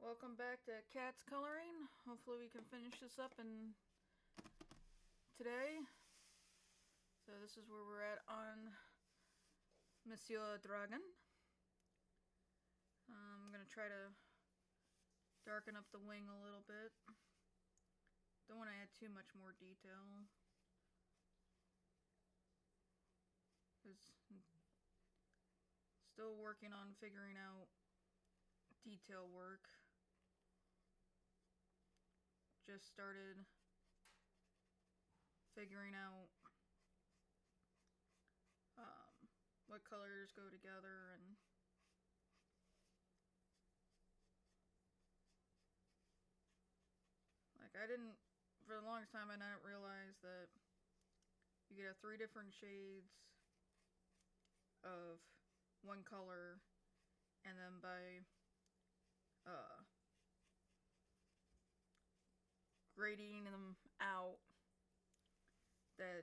Welcome back to Cat's Coloring. Hopefully we can finish this up in today. So this is where we're at on Monsieur Dragon. I'm going to try to darken up the wing a little bit. Don't want to add too much more detail. Still working on figuring out detail work. Just started figuring out what colors go together, and like I didn't, for the longest time I didn't realize that you could have 3 different shades of one color, and then by grading them out, that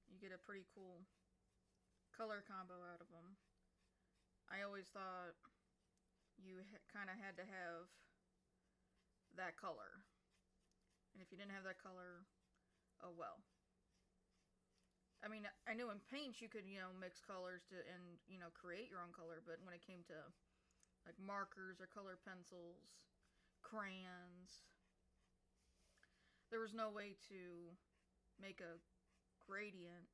you get a pretty cool color combo out of them. I always thought you kind of had to have that color, and if you didn't have that color, oh well. I mean, I knew in paints you could, mix colors and create your own color, but when it came to like markers or color pencils, crayons, there was no way to make a gradient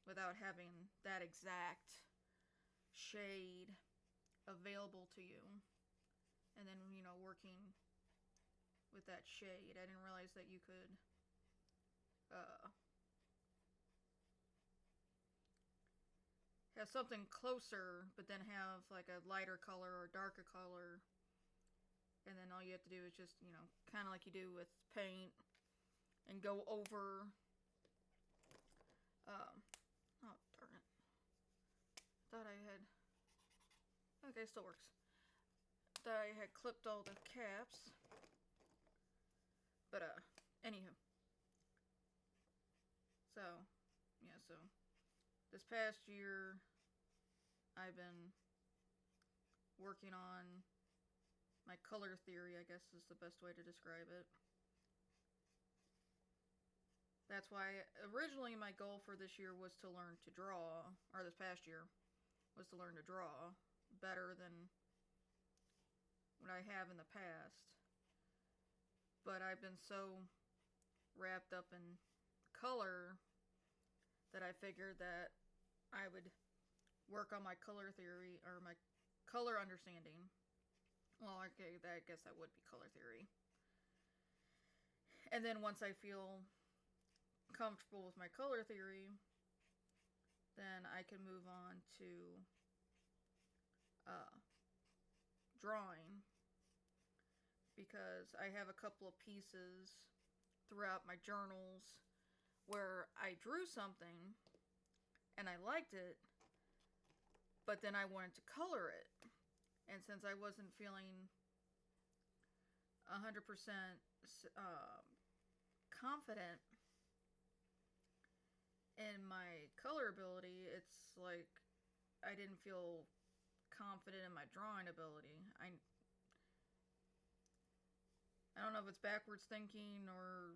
without having that exact shade available to you, and then working with that shade. I didn't realize that you could have something closer, but then have like a lighter color or darker color, and then all you have to do is just, kind of like you do with paint, and go over. Oh, darn it. Thought I had. Okay, still works. Thought I had clipped all the caps. But, anywho. So, yeah, so this past year I've been working on my color theory, I guess is the best way to describe it. That's why originally my goal for this year was to learn to draw, or this past year was to learn to draw better than what I have in the past. But I've been so wrapped up in color that I figured that I would work on my color theory, or my color understanding. Well, okay, I guess that would be color theory. And then once I feel comfortable with my color theory, then I can move on to drawing, because I have a couple of pieces throughout my journals where I drew something and I liked it, but then I wanted to color it. And since I wasn't feeling 100% confident in my color ability, it's like I didn't feel confident in my drawing ability. I don't know if it's backwards thinking or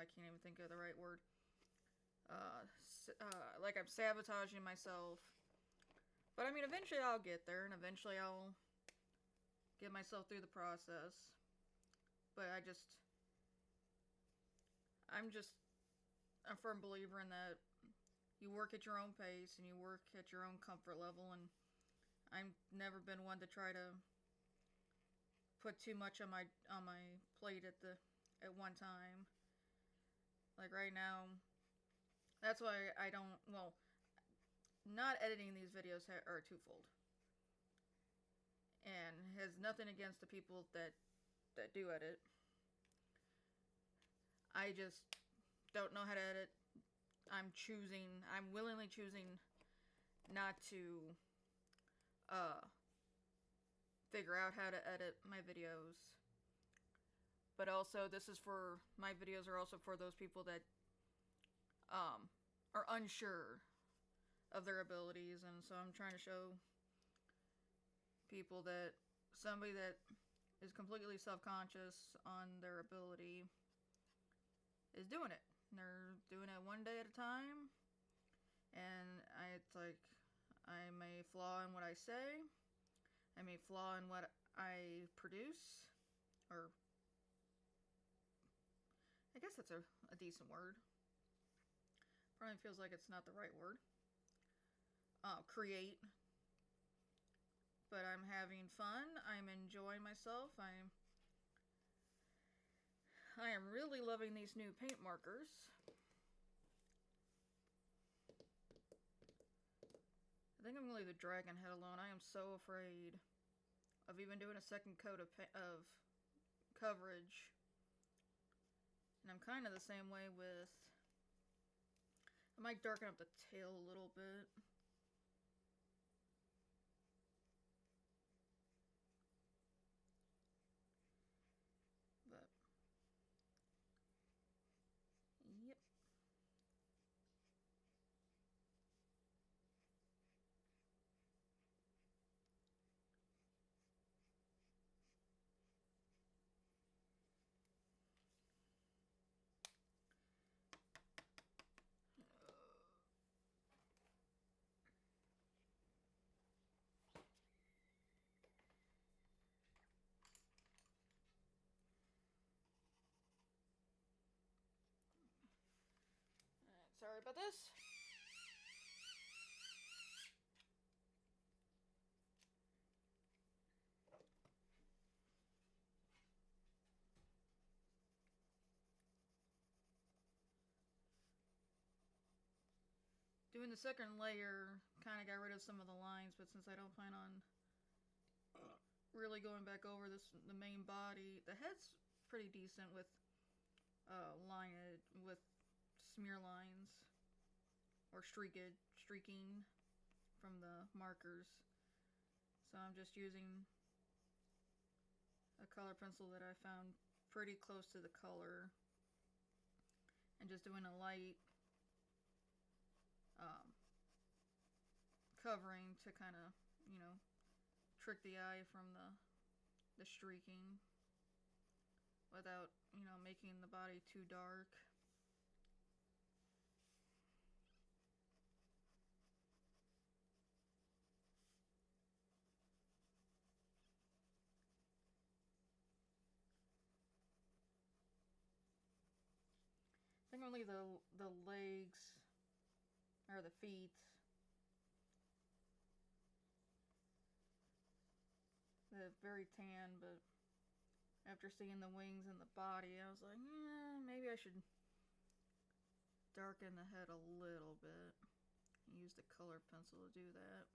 I can't even think of the right word. Like I'm sabotaging myself. But I mean, eventually I'll get there, and eventually I'll get myself through the process. But I'm just a firm believer in that you work at your own pace and you work at your own comfort level, and I've never been one to try to put too much on my plate at one time. Like right now, that's why I don't, well, not editing these videos are twofold. And has nothing against the people that do edit. I just don't know how to edit. I'm willingly choosing not to figure out how to edit my videos. But also, my videos are also for those people that are unsure of their abilities, and so I'm trying to show people that somebody that is completely self-conscious on their ability is doing it. They're doing it one day at a time, and it's like I may flaw in what I say, I may flaw in what I produce, or I guess that's a decent word. Probably feels like it's not the right word. Create. But I'm having fun. I'm enjoying myself. I am really loving these new paint markers. I think I'm gonna leave the dragon head alone. I am so afraid of even doing a second coat of coverage. And I'm kind of the same way with. I might darken up the tail a little bit. But yep. Alright, sorry about this. Doing the second layer kind of got rid of some of the lines, but since I don't plan on really going back over the main body, the head's pretty decent with with smear lines or streaking from the markers. So I'm just using a color pencil that I found pretty close to the color and just doing a light covering to kind of, trick the eye from the streaking without, making the body too dark. I think I'm gonna leave the legs or the feet. They're very tan, but after seeing the wings and the body, I was like, maybe I should darken the head a little bit. Use the color pencil to do that.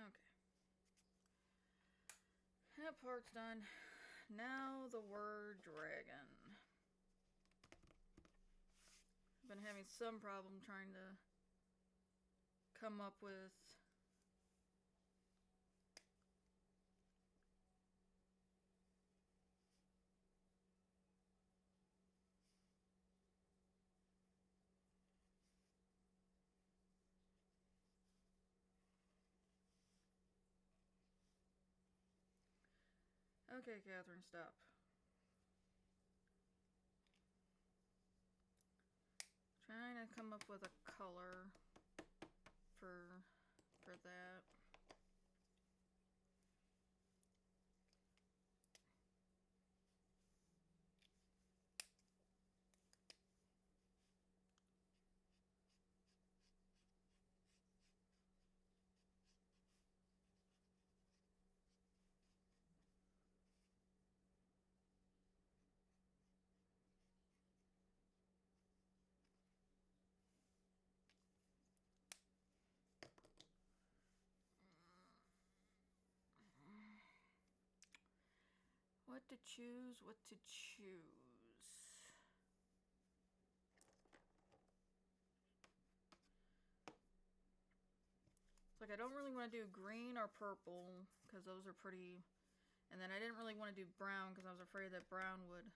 Okay. That part's done. Now the word dragon. I've been having some problem trying to come up with Okay, Catherine, stop. Trying to come up with a color for that. What to choose, what to choose. It's Like, I don't really want to do green or purple, because those are pretty... And then I didn't really want to do brown, because I was afraid that brown would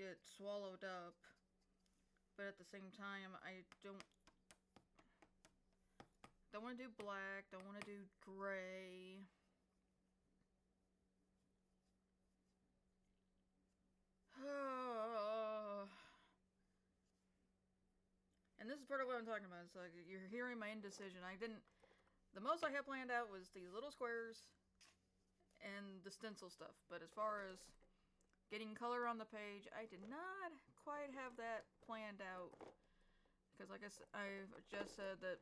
get swallowed up. But at the same time, I don't want to do black, don't want to do gray. And this is part of what I'm talking about. It's like, you're hearing my indecision. The most I had planned out was these little squares and the stencil stuff. But as far as getting color on the page, I did not quite have that planned out. Because like I've just said that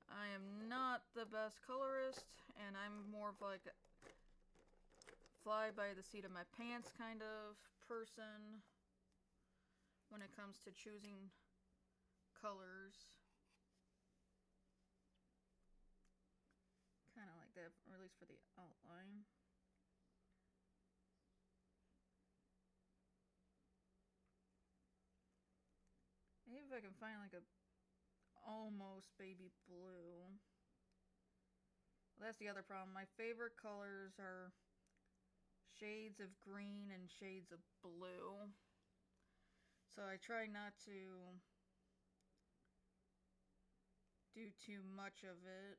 I am not the best colorist, and I'm more of like a fly by the seat of my pants kind of person when it comes to choosing colors. Kind of like that, or at least for the outline. Maybe if I can find like a almost baby blue. Well, that's the other problem. My favorite colors are shades of green and shades of blue. So I try not to do too much of it,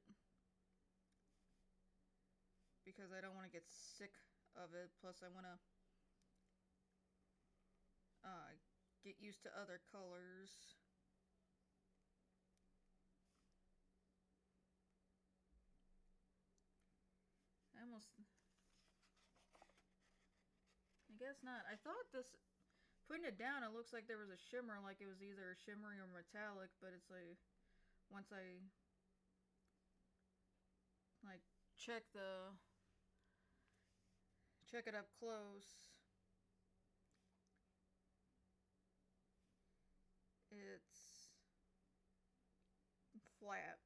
because I don't want to get sick of it. Plus I want to get used to other colors. I guess not. I thought this, putting it down, it looks like there was a shimmer, like it was either shimmery or metallic, but it's like, once I, like, check it up close, it's flat.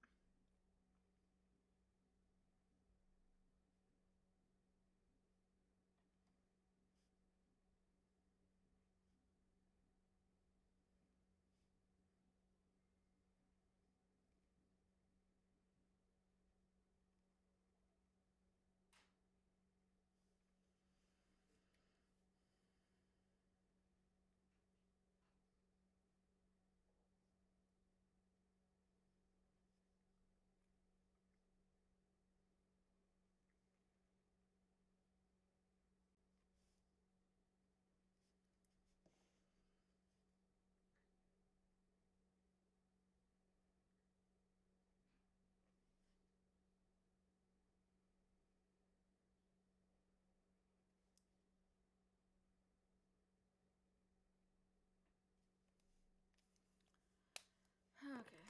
Okay.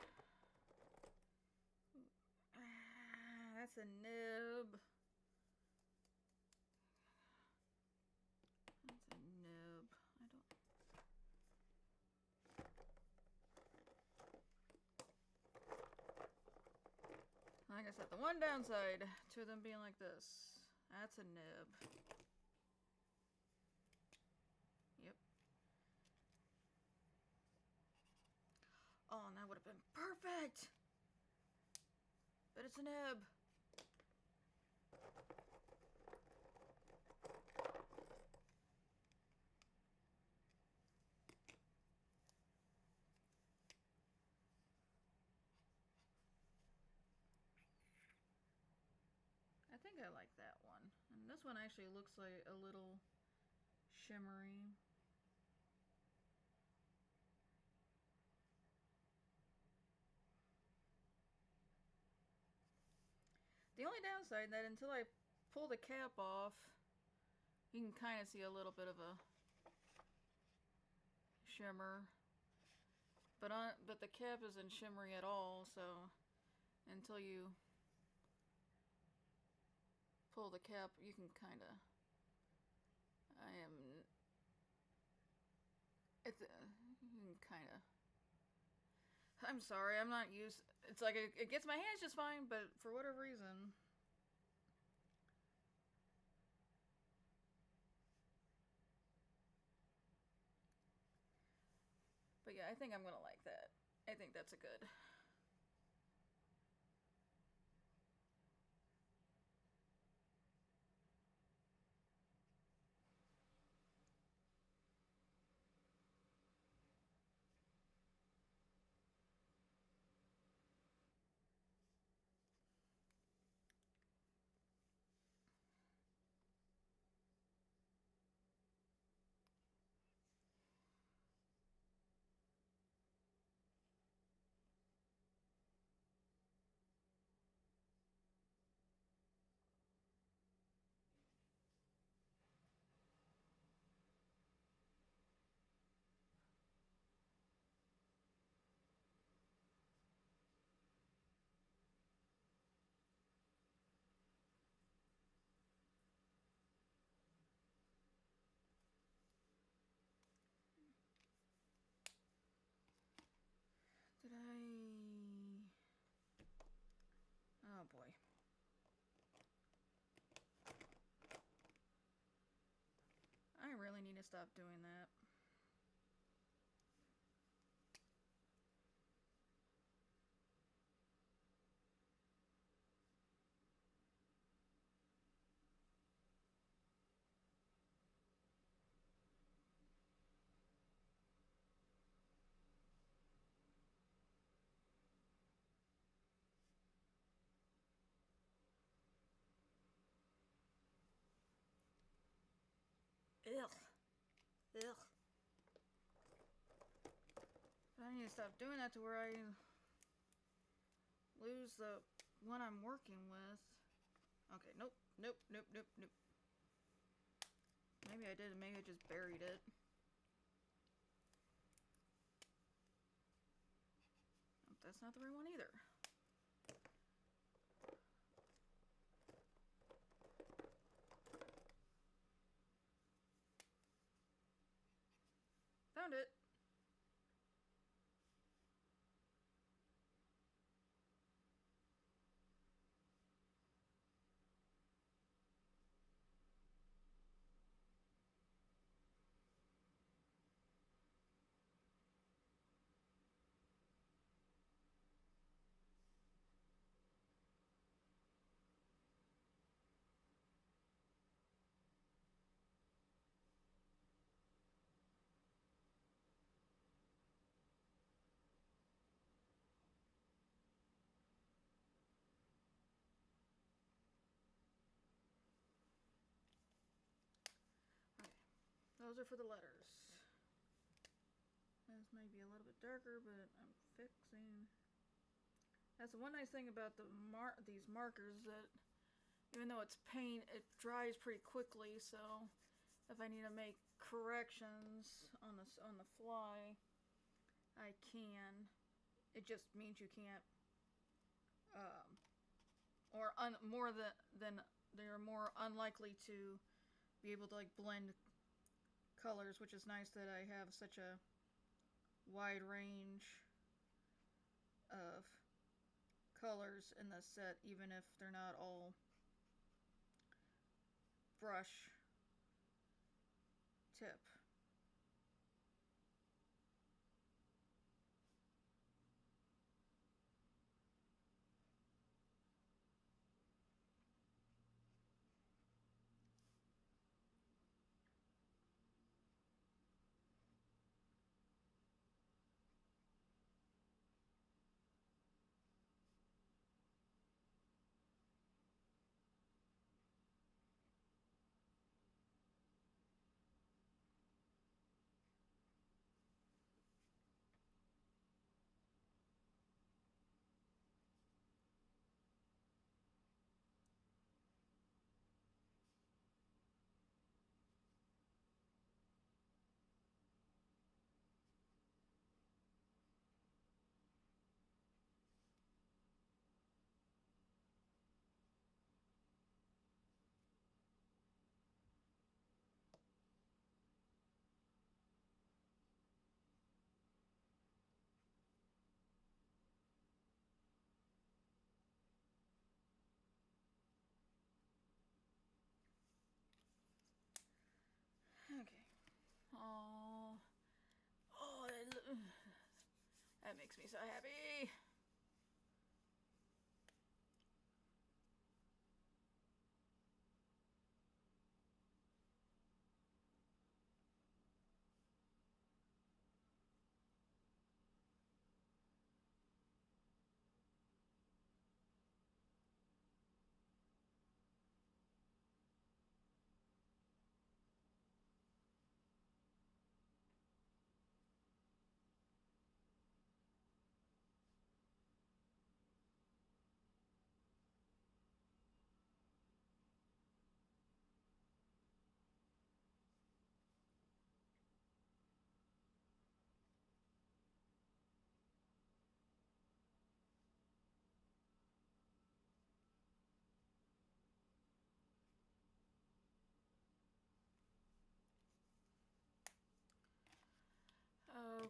That's a nib. That's a nib. Like I said, the one downside to them being like this, that's a nib. Yep. Oh, and that would have been perfect! But it's a nib. I think I like that one. And this one actually looks like a little shimmery. The only downside that until I pull the cap off, you can kind of see a little bit of a shimmer. But the cap isn't shimmery at all, so until you pull the cap, you can kind of... you can kind of... I'm sorry, I'm not used... It's like it gets my hands just fine, but for whatever reason... But yeah, I think I'm gonna like that. I think that's a good. Did I? Oh boy. I really need to stop doing that. Ugh. Ugh. I need to stop doing that to where I lose the one I'm working with. Okay, nope, nope, nope, nope, nope. Maybe I did, maybe I just buried it. Nope, that's not the right one either. Found it. Okay, those are for the letters. This might be a little bit darker, but I'm fixing. That's the one nice thing about these markers, that even though it's paint, it dries pretty quickly. So if I need to make corrections on the fly, I can. It just means you can't, or more than they're more unlikely to be able to like blend colors, which is nice that I have such a wide range of colors in this set, even if they're not all brush tip. makes me so happy.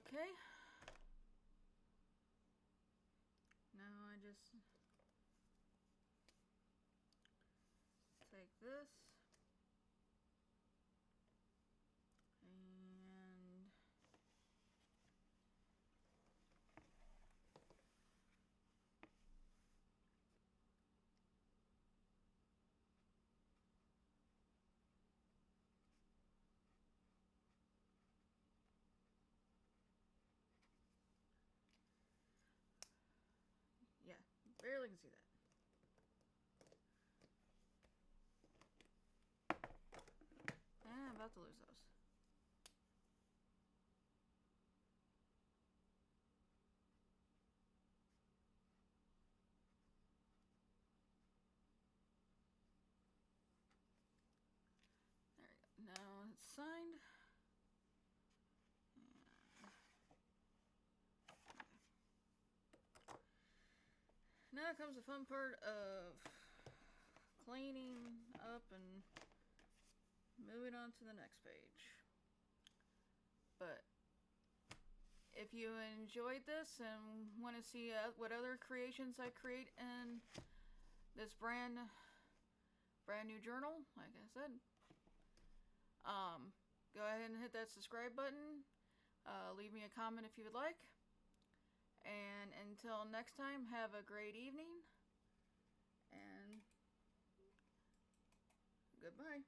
Okay. Now I just take this and yeah, barely can see that. And I'm about to lose those. There we go. Now it's signed. Now comes the fun part of cleaning up and moving on to the next page. But if you enjoyed this and want to see what other creations I create in this brand new journal, like I said, go ahead and hit that subscribe button. Leave me a comment if you would like. And until next time, have a great evening. And goodbye.